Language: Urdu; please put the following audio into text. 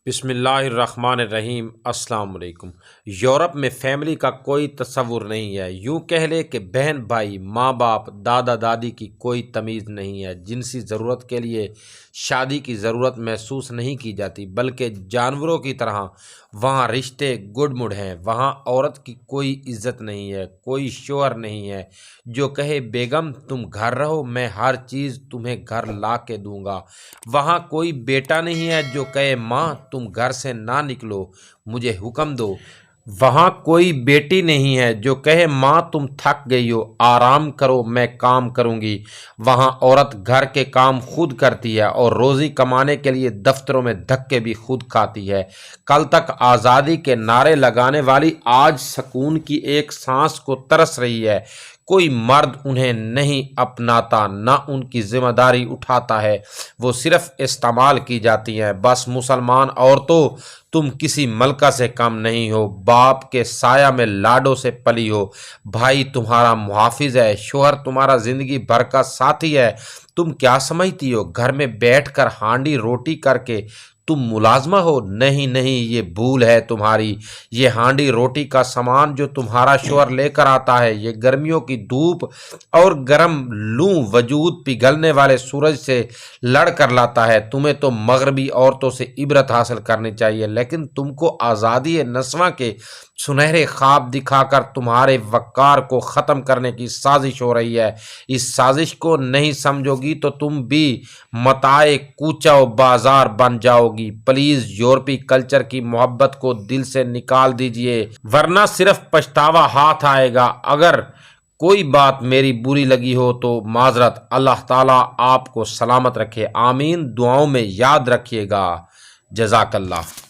بسم اللہ الرحمن الرحیم۔ السلام علیکم۔ یورپ میں فیملی کا کوئی تصور نہیں ہے، یوں کہہ لے کہ بہن بھائی، ماں باپ، دادا دادی کی کوئی تمیز نہیں ہے۔ جنسی ضرورت کے لیے شادی کی ضرورت محسوس نہیں کی جاتی، بلکہ جانوروں کی طرح وہاں رشتے گڈ مڈ ہیں۔ وہاں عورت کی کوئی عزت نہیں ہے، کوئی شوہر نہیں ہے جو کہے بیگم تم گھر رہو، میں ہر چیز تمہیں گھر لا کے دوں گا۔ وہاں کوئی بیٹا نہیں ہے جو کہے ماں تم گھر سے نہ نکلو، مجھے حکم دو۔ وہاں کوئی بیٹی نہیں ہے جو کہے ماں تم تھک گئی ہو، آرام کرو، میں کام کروں گی۔ وہاں عورت گھر کے کام خود کرتی ہے اور روزی کمانے کے لیے دفتروں میں دھکے بھی خود کھاتی ہے۔ کل تک آزادی کے نعرے لگانے والی آج سکون کی ایک سانس کو ترس رہی ہے۔ کوئی مرد انہیں نہیں اپناتا، نہ ان کی ذمہ داری اٹھاتا ہے، وہ صرف استعمال کی جاتی ہیں۔ بس مسلمان عورتوں، تم کسی ملکہ سے کم نہیں ہو، باپ کے سایہ میں لاڈوں سے پلی ہو، بھائی تمہارا محافظ ہے، شوہر تمہارا زندگی بھر کا ساتھی ہے۔ تم کیا سمجھتی ہو گھر میں بیٹھ کر ہانڈی روٹی کر کے تم ملازمہ ہو؟ نہیں نہیں، یہ بھول ہے تمہاری۔ یہ ہانڈی روٹی کا سامان جو تمہارا شوہر لے کر آتا ہے، یہ گرمیوں کی دھوپ اور گرم لوں وجود پگھلنے والے سورج سے لڑ کر لاتا ہے۔ تمہیں تو مغربی عورتوں سے عبرت حاصل کرنی چاہیے، لیکن تم کو آزادی نسواں کے سنہرے خواب دکھا کر تمہارے وقار کو ختم کرنے کی سازش ہو رہی ہے۔ اس سازش کو نہیں سمجھو گی تو تم بھی متاع کوچہ و بازار بن جاؤ گی۔ پلیز یورپی کلچر کی محبت کو دل سے نکال دیجئے، ورنہ صرف پچھتاوا ہاتھ آئے گا۔ اگر کوئی بات میری بری لگی ہو تو معذرت۔ اللہ تعالیٰ آپ کو سلامت رکھے، آمین۔ دعاؤں میں یاد رکھیے گا۔ جزاک اللہ۔